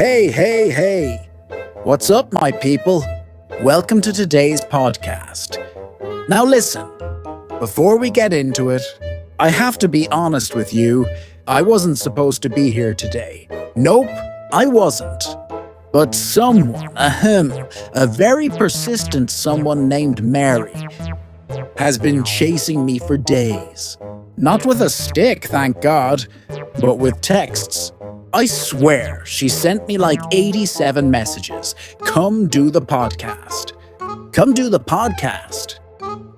Hey, hey, hey! What's up, my people? Welcome to today's podcast. Now listen, before we get into it, I have to be honest with you. I wasn't supposed to be here today. Nope, I wasn't. But someone, a very persistent someone named Mary, has been chasing me for days. Not with a stick, thank God, but with texts. I swear, she sent me like 87 messages. Come do the podcast. Come do the podcast.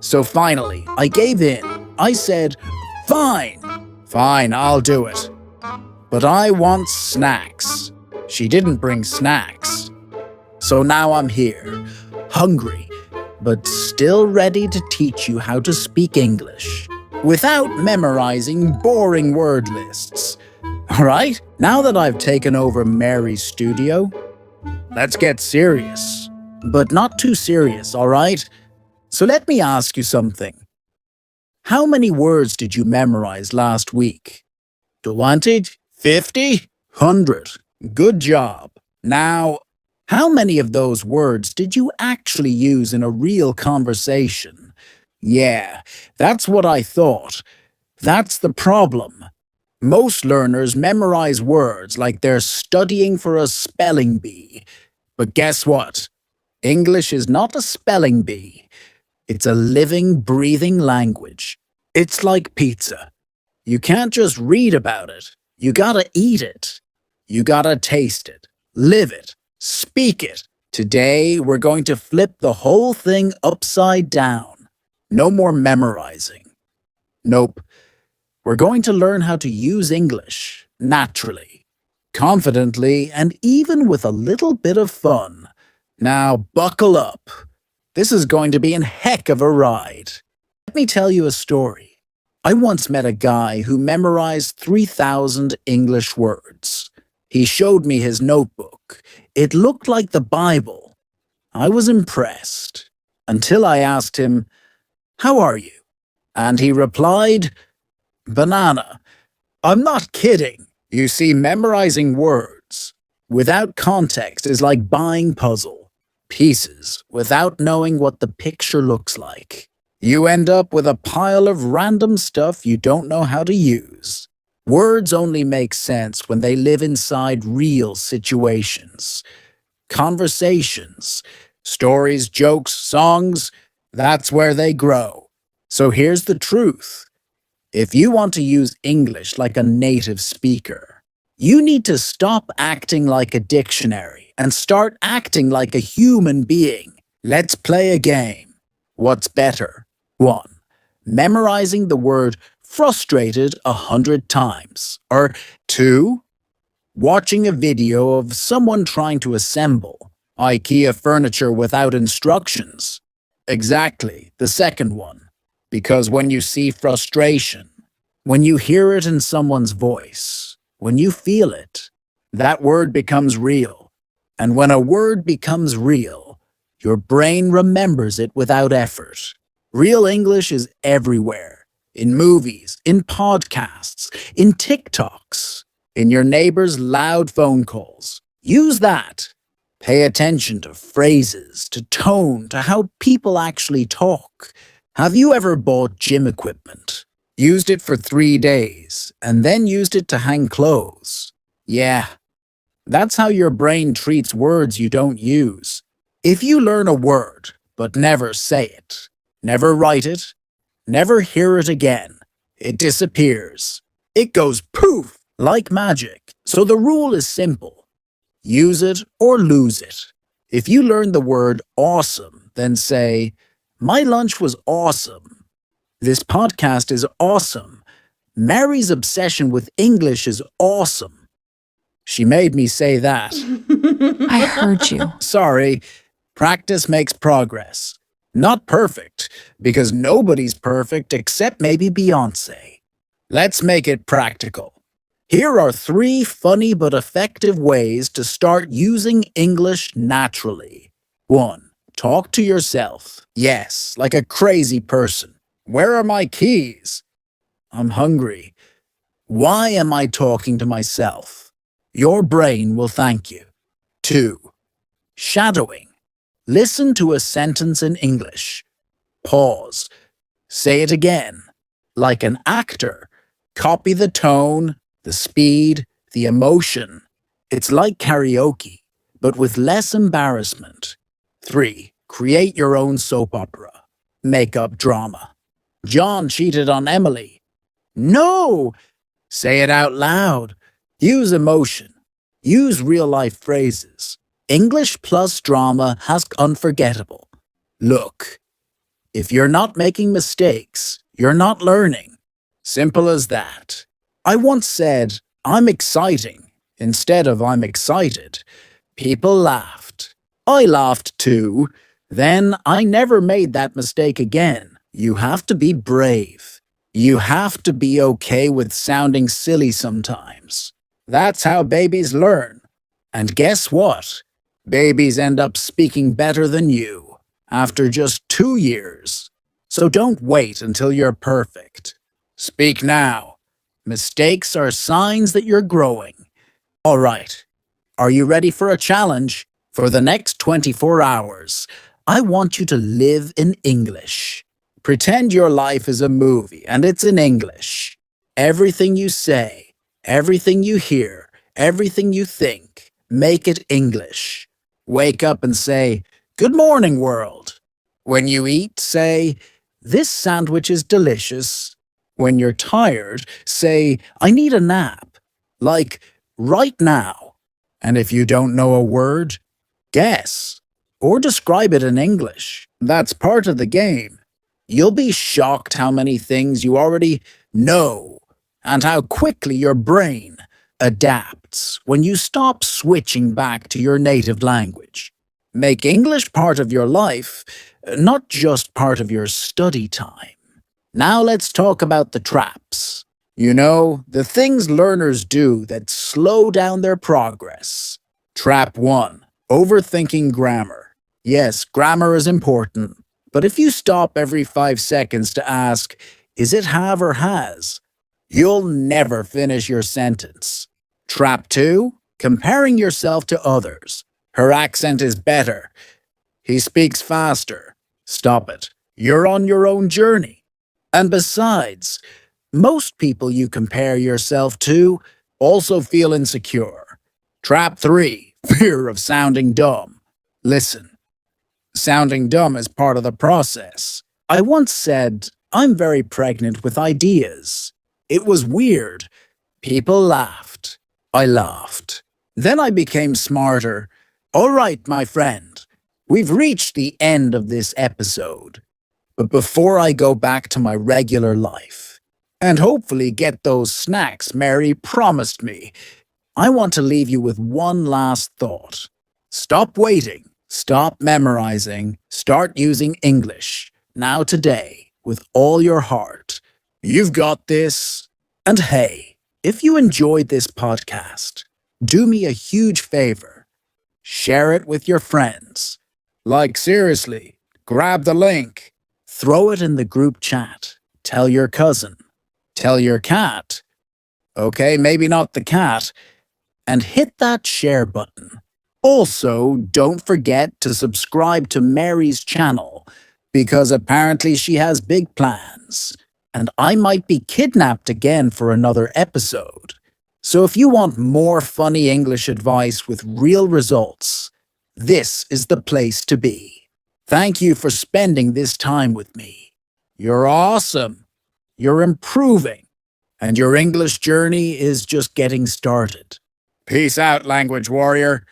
So finally, I gave in. I said, fine, I'll do it. But I want snacks. She didn't bring snacks. So now I'm here, hungry, but still ready to teach you how to speak English without memorizing boring word lists. Alright, now that I've taken over Mary's studio, let's get serious. But not too serious, alright? So let me ask you something. How many words did you memorize last week? 20? 50? 100? Good job. Now, how many of those words did you actually use in a real conversation? Yeah, that's what I thought. That's the problem. Most learners memorize words like they're studying for a spelling bee. But guess what? English is not a spelling bee. It's a living, breathing language. It's like pizza. You can't just read about it. You gotta eat it. You gotta taste it, live it, speak it. Today, we're going to flip the whole thing upside down. No more memorizing. Nope. We're going to learn how to use English naturally, confidently, and even with a little bit of fun. Now, buckle up. This is going to be a heck of a ride. Let me tell you a story. I once met a guy who memorized 3,000 English words. He showed me his notebook. It looked like the Bible. I was impressed, until I asked him, "How are you?" And he replied, "Banana." I'm not kidding. You see, memorizing words without context is like buying puzzle pieces without knowing what the picture looks like. You end up with a pile of random stuff you don't know how to use. Words only make sense when they live inside real situations. Conversations, stories, jokes, songs, that's where they grow. So here's the truth. If you want to use English like a native speaker, you need to stop acting like a dictionary and start acting like a human being. Let's play a game. What's better? 1. Memorizing the word frustrated 100 times. Or 2. Watching a video of someone trying to assemble IKEA furniture without instructions. Exactly, the second one. Because when you see frustration, when you hear it in someone's voice, when you feel it, that word becomes real. And when a word becomes real, your brain remembers it without effort. Real English is everywhere. In movies, in podcasts, in TikToks, in your neighbor's loud phone calls. Use that. Pay attention to phrases, to tone, to how people actually talk. Have you ever bought gym equipment, used it for 3 days, and then used it to hang clothes? Yeah, that's how your brain treats words you don't use. If you learn a word, but never say it, never write it, never hear it again, it disappears. It goes poof, like magic. So the rule is simple. Use it or lose it. If you learn the word awesome, then say, "My lunch was awesome. This podcast is awesome. Mary's obsession with English is awesome." She made me say that. I heard you. Sorry, practice makes progress. Not perfect, because nobody's perfect except maybe Beyoncé. Let's make it practical. Here are 3 funny but effective ways to start using English naturally. 1. Talk to yourself. Yes, like a crazy person. Where are my keys? I'm hungry. Why am I talking to myself? Your brain will thank you. 2. Shadowing. Listen to a sentence in English. Pause. Say it again. Like an actor. Copy the tone, the speed, the emotion. It's like karaoke, but with less embarrassment. 3. Create your own soap opera. Make up drama. John cheated on Emily. No! Say it out loud. Use emotion. Use real-life phrases. English plus drama has unforgettable. Look, if you're not making mistakes, you're not learning. Simple as that. I once said, I'm exciting, instead of I'm excited. People laughed. I laughed too. Then I never made that mistake again. You have to be brave. You have to be okay with sounding silly sometimes. That's how babies learn. And guess what? Babies end up speaking better than you after just 2 years. So don't wait until you're perfect. Speak now. Mistakes are signs that you're growing. All right. Are you ready for a challenge? For the next 24 hours, I want you to live in English. Pretend your life is a movie and it's in English. Everything you say, everything you hear, everything you think, make it English. Wake up and say, "Good morning, world." When you eat, say, "This sandwich is delicious." When you're tired, say, "I need a nap." Like, right now. And if you don't know a word, guess. Or describe it in English. That's part of the game. You'll be shocked how many things you already know and how quickly your brain adapts when you stop switching back to your native language. Make English part of your life, not just part of your study time. Now let's talk about the traps. You know, the things learners do that slow down their progress. Trap 1. Overthinking grammar. Yes, grammar is important, but if you stop every 5 seconds to ask, is it have or has? You'll never finish your sentence. Trap 2. Comparing yourself to others. Her accent is better. He speaks faster. Stop it. You're on your own journey. And besides, most people you compare yourself to also feel insecure. Trap 3. Fear of sounding dumb. Listen, sounding dumb is part of the process. I once said, I'm very pregnant with ideas. It was weird. People laughed. I laughed. Then I became smarter. All right, my friend, we've reached the end of this episode. But before I go back to my regular life, and hopefully get those snacks Mary promised me, I want to leave you with one last thought. Stop waiting. Stop memorizing. Start using English. Now today, with all your heart. You've got this. And hey, if you enjoyed this podcast, do me a huge favor. Share it with your friends. Like seriously, grab the link. Throw it in the group chat. Tell your cousin. Tell your cat. Okay, maybe not the cat. And hit that share button. Also, don't forget to subscribe to Mary's channel, because apparently she has big plans, and I might be kidnapped again for another episode. So if you want more funny English advice with real results, this is the place to be. Thank you for spending this time with me. You're awesome. You're improving. And your English journey is just getting started. Peace out, language warrior.